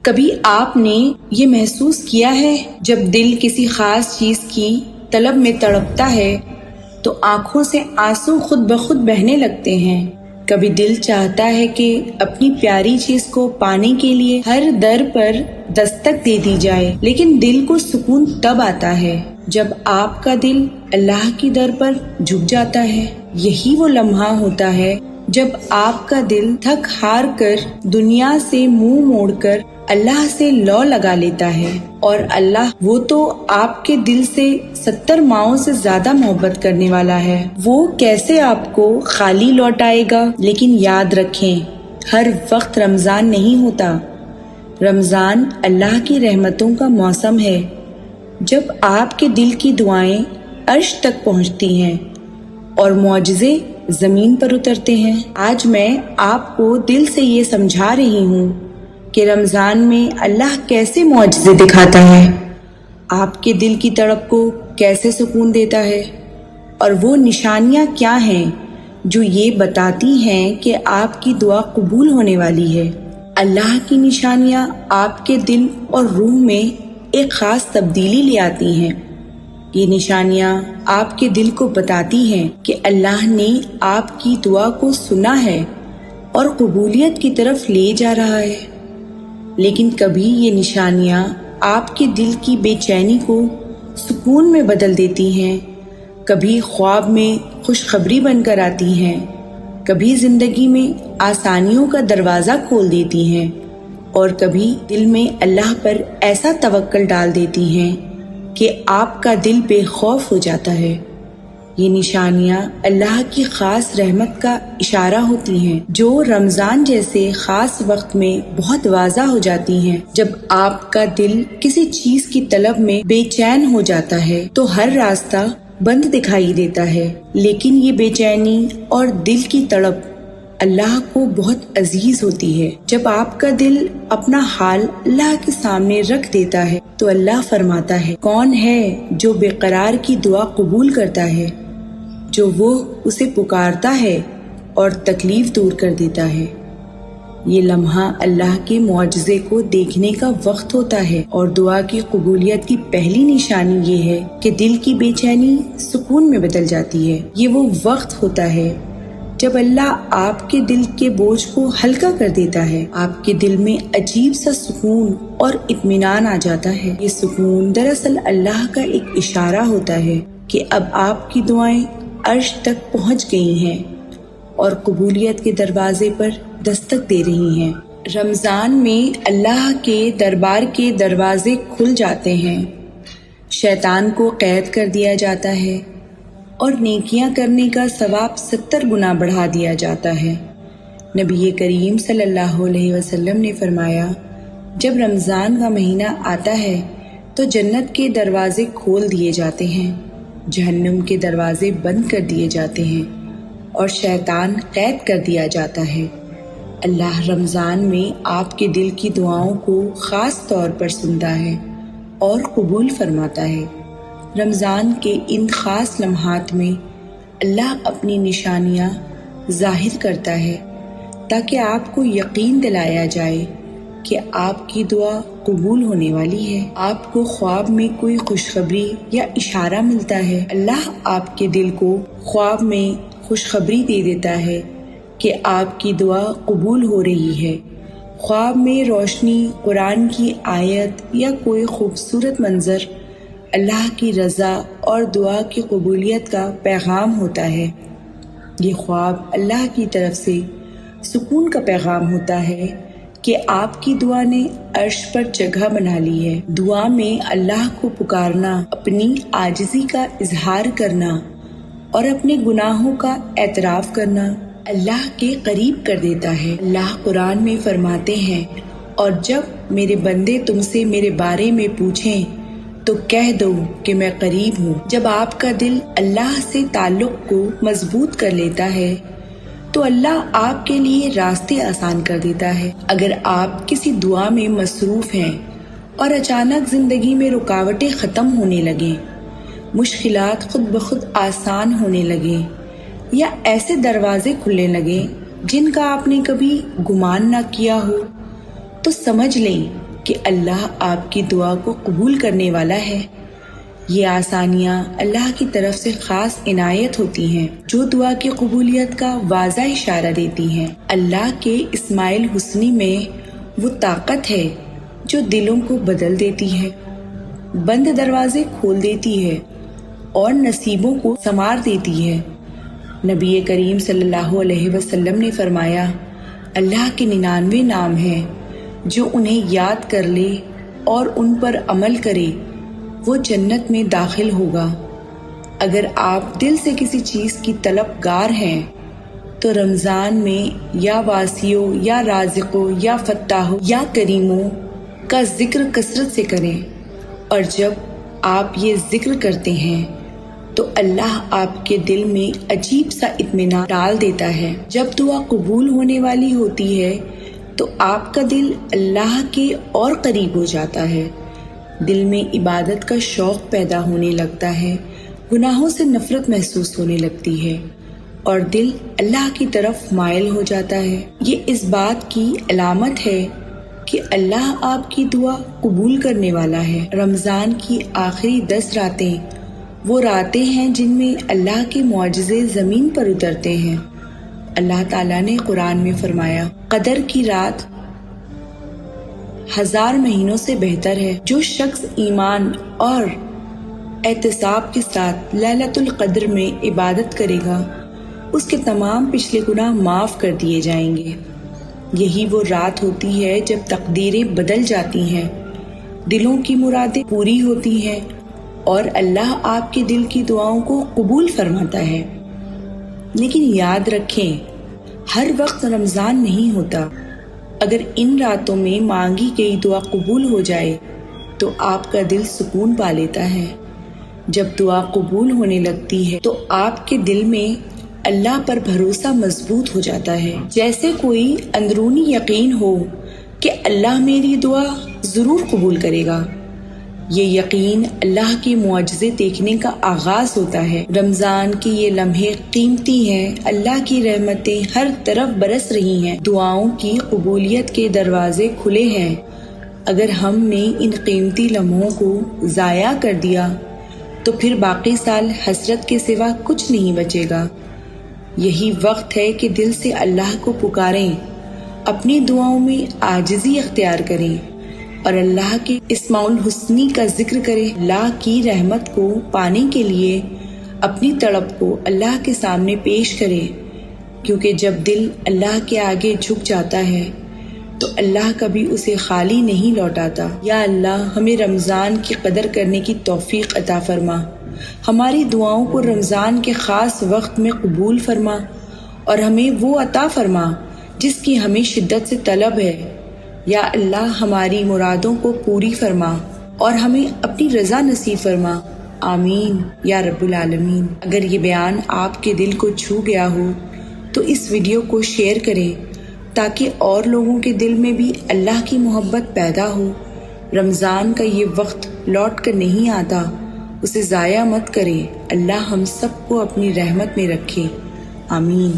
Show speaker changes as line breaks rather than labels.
کبھی آپ نے یہ محسوس کیا ہے جب دل کسی خاص چیز کی طلب میں تڑپتا ہے تو آنکھوں سے آنسو خود بخود بہنے لگتے ہیں؟ کبھی دل چاہتا ہے کہ اپنی پیاری چیز کو پانے کے لیے ہر در پر دستک دے دی جائے، لیکن دل کو سکون تب آتا ہے جب آپ کا دل اللہ کی در پر جھک جاتا ہے۔ یہی وہ لمحہ ہوتا ہے جب آپ کا دل تھک ہار کر دنیا سے منہ موڑ کر اللہ سے لو لگا لیتا ہے، اور اللہ وہ تو آپ کے دل سے 70 ماؤں سے زیادہ محبت کرنے والا ہے، وہ کیسے آپ کو خالی لوٹائے گا؟ لیکن یاد رکھیں، ہر وقت رمضان نہیں ہوتا۔ رمضان اللہ کی رحمتوں کا موسم ہے، جب آپ کے دل کی دعائیں عرش تک پہنچتی ہیں اور معجزے زمین پر اترتے ہیں۔ آج میں آپ کو دل سے یہ سمجھا رہی ہوں کہ رمضان میں اللہ کیسے معجزے دکھاتا ہے، آپ کے دل کی تڑپ کو کیسے سکون دیتا ہے، اور وہ نشانیاں کیا ہیں جو یہ بتاتی ہیں کہ آپ کی دعا قبول ہونے والی ہے۔ اللہ کی نشانیاں آپ کے دل اور روح میں ایک خاص تبدیلی لے آتی ہیں۔ یہ نشانیاں آپ کے دل کو بتاتی ہیں کہ اللہ نے آپ کی دعا کو سنا ہے اور قبولیت کی طرف لے جا رہا ہے۔ لیکن کبھی یہ نشانیاں آپ کے دل کی بے چینی کو سکون میں بدل دیتی ہیں، کبھی خواب میں خوشخبری بن کر آتی ہیں، کبھی زندگی میں آسانیوں کا دروازہ کھول دیتی ہیں، اور کبھی دل میں اللہ پر ایسا توکل ڈال دیتی ہیں کہ آپ کا دل بے خوف ہو جاتا ہے۔ یہ نشانیاں اللہ کی خاص رحمت کا اشارہ ہوتی ہیں جو رمضان جیسے خاص وقت میں بہت واضح ہو جاتی ہیں۔ جب آپ کا دل کسی چیز کی طلب میں بے چین ہو جاتا ہے تو ہر راستہ بند دکھائی دیتا ہے، لیکن یہ بے چینی اور دل کی تڑپ اللہ کو بہت عزیز ہوتی ہے۔ جب آپ کا دل اپنا حال اللہ کے سامنے رکھ دیتا ہے تو اللہ فرماتا ہے، کون ہے جو بے قرار کی دعا قبول کرتا ہے، جو وہ اسے پکارتا ہے اور تکلیف دور کر دیتا ہے۔ یہ لمحہ اللہ کے معجزے کو دیکھنے کا وقت ہوتا ہے، اور دعا کی قبولیت کی پہلی نشانی یہ ہے کہ دل کی بے چینی سکون میں بدل جاتی ہے۔ یہ وہ وقت ہوتا ہے جب اللہ آپ کے دل کے بوجھ کو ہلکا کر دیتا ہے، آپ کے دل میں عجیب سا سکون اور اطمینان آ جاتا ہے۔ یہ سکون دراصل اللہ کا ایک اشارہ ہوتا ہے کہ اب آپ کی دعائیں عرش تک پہنچ گئی ہیں اور قبولیت کے دروازے پر دستک دے رہی ہیں۔ رمضان میں اللہ کے دربار کے دروازے کھل جاتے ہیں، شیطان کو قید کر دیا جاتا ہے اور نیکیاں کرنے کا ثواب 70 گنا بڑھا دیا جاتا ہے۔ نبی کریم صلی اللہ علیہ وسلم نے فرمایا، جب رمضان کا مہینہ آتا ہے تو جنت کے دروازے کھول دیے جاتے ہیں، جہنم کے دروازے بند کر دیے جاتے ہیں اور شیطان قید کر دیا جاتا ہے۔ اللہ رمضان میں آپ کے دل کی دعاؤں کو خاص طور پر سنتا ہے اور قبول فرماتا ہے۔ رمضان کے ان خاص لمحات میں اللہ اپنی نشانیاں ظاہر کرتا ہے تاکہ آپ کو یقین دلایا جائے کہ آپ کی دعا قبول ہونے والی ہے۔ آپ کو خواب میں کوئی خوشخبری یا اشارہ ملتا ہے، اللہ آپ کے دل کو خواب میں خوشخبری دے دیتا ہے کہ آپ کی دعا قبول ہو رہی ہے۔ خواب میں روشنی، قرآن کی آیت یا کوئی خوبصورت منظر اللہ کی رضا اور دعا کی قبولیت کا پیغام ہوتا ہے۔ یہ خواب اللہ کی طرف سے سکون کا پیغام ہوتا ہے کہ آپ کی دعا نے عرش پر جگہ بنا لی ہے۔ دعا میں اللہ کو پکارنا، اپنی عاجزی کا اظہار کرنا اور اپنے گناہوں کا اعتراف کرنا اللہ کے قریب کر دیتا ہے۔ اللہ قرآن میں فرماتے ہیں، اور جب میرے بندے تم سے میرے بارے میں پوچھیں تو کہہ دو کہ میں قریب ہوں۔ جب آپ کا دل اللہ سے تعلق کو مضبوط کر لیتا ہے تو اللہ آپ کے لیے راستے آسان کر دیتا ہے۔ اگر آپ کسی دعا میں مصروف ہیں اور اچانک زندگی میں رکاوٹیں ختم ہونے لگیں، مشکلات خود بخود آسان ہونے لگیں، یا ایسے دروازے کھلنے لگیں جن کا آپ نے کبھی گمان نہ کیا ہو، تو سمجھ لیں کہ اللہ آپ کی دعا کو قبول کرنے والا ہے۔ یہ آسانیاں اللہ کی طرف سے خاص عنایت ہوتی ہیں جو دعا کی قبولیت کا واضح اشارہ دیتی ہیں۔ اللہ کے اسماء الحسنی میں وہ طاقت ہے جو دلوں کو بدل دیتی ہے، بند دروازے کھول دیتی ہے اور نصیبوں کو سنوار دیتی ہے۔ نبی کریم صلی اللہ علیہ وسلم نے فرمایا، اللہ کے 99 نام ہیں، جو انہیں یاد کر لے اور ان پر عمل کرے وہ جنت میں داخل ہوگا۔ اگر آپ دل سے کسی چیز کی طلبگار ہیں تو رمضان میں یا واسیو یا رازقو یا فتاحو یا کریمو کا ذکر کثرت سے کریں، اور جب آپ یہ ذکر کرتے ہیں تو اللہ آپ کے دل میں عجیب سا اطمینان ڈال دیتا ہے۔ جب دعا قبول ہونے والی ہوتی ہے تو آپ کا دل اللہ کے اور قریب ہو جاتا ہے، دل میں عبادت کا شوق پیدا ہونے لگتا ہے، گناہوں سے نفرت محسوس ہونے لگتی ہے اور دل اللہ کی طرف مائل ہو جاتا ہے۔ یہ اس بات کی علامت ہے کہ اللہ آپ کی دعا قبول کرنے والا ہے۔ رمضان کی آخری 10 راتیں وہ راتیں ہیں جن میں اللہ کے معجزے زمین پر اترتے ہیں۔ اللہ تعالیٰ نے قرآن میں فرمایا، قدر کی رات 1000 مہینوں سے بہتر ہے۔ جو شخص ایمان اور احتساب کے ساتھ لیلۃ القدر میں عبادت کرے گا اس کے تمام پچھلے گناہ معاف کر دیے جائیں گے۔ یہی وہ رات ہوتی ہے جب تقدیریں بدل جاتی ہیں، دلوں کی مرادیں پوری ہوتی ہیں اور اللہ آپ کے دل کی دعاؤں کو قبول فرماتا ہے۔ لیکن یاد رکھیں، ہر وقت رمضان نہیں ہوتا۔ اگر ان راتوں میں مانگی گئی دعا قبول ہو جائے تو آپ کا دل سکون پا لیتا ہے۔ جب دعا قبول ہونے لگتی ہے تو آپ کے دل میں اللہ پر بھروسہ مضبوط ہو جاتا ہے، جیسے کوئی اندرونی یقین ہو کہ اللہ میری دعا ضرور قبول کرے گا۔ یہ یقین اللہ کے معجزے دیکھنے کا آغاز ہوتا ہے۔ رمضان کے یہ لمحے قیمتی ہیں، اللہ کی رحمتیں ہر طرف برس رہی ہیں، دعاؤں کی قبولیت کے دروازے کھلے ہیں۔ اگر ہم نے ان قیمتی لمحوں کو ضائع کر دیا تو پھر باقی سال حسرت کے سوا کچھ نہیں بچے گا۔ یہی وقت ہے کہ دل سے اللہ کو پکاریں، اپنی دعاؤں میں عاجزی اختیار کریں اور اللہ کے اسماء الحسنی کا ذکر کریں۔ اللہ کی رحمت کو پانے کے لیے اپنی طلب کو اللہ کے سامنے پیش کریں، کیونکہ جب دل اللہ کے آگے جھک جاتا ہے تو اللہ کبھی اسے خالی نہیں لوٹاتا۔ یا اللہ، ہمیں رمضان کی قدر کرنے کی توفیق عطا فرما، ہماری دعاؤں کو رمضان کے خاص وقت میں قبول فرما اور ہمیں وہ عطا فرما جس کی ہمیں شدت سے طلب ہے۔ یا اللہ، ہماری مرادوں کو پوری فرما اور ہمیں اپنی رضا نصیب فرما، آمین یا رب العالمین۔ اگر یہ بیان آپ کے دل کو چھو گیا ہو تو اس ویڈیو کو شیئر کریں تاکہ اور لوگوں کے دل میں بھی اللہ کی محبت پیدا ہو۔ رمضان کا یہ وقت لوٹ کر نہیں آتا، اسے ضائع مت کریں۔ اللہ ہم سب کو اپنی رحمت میں رکھے، آمین۔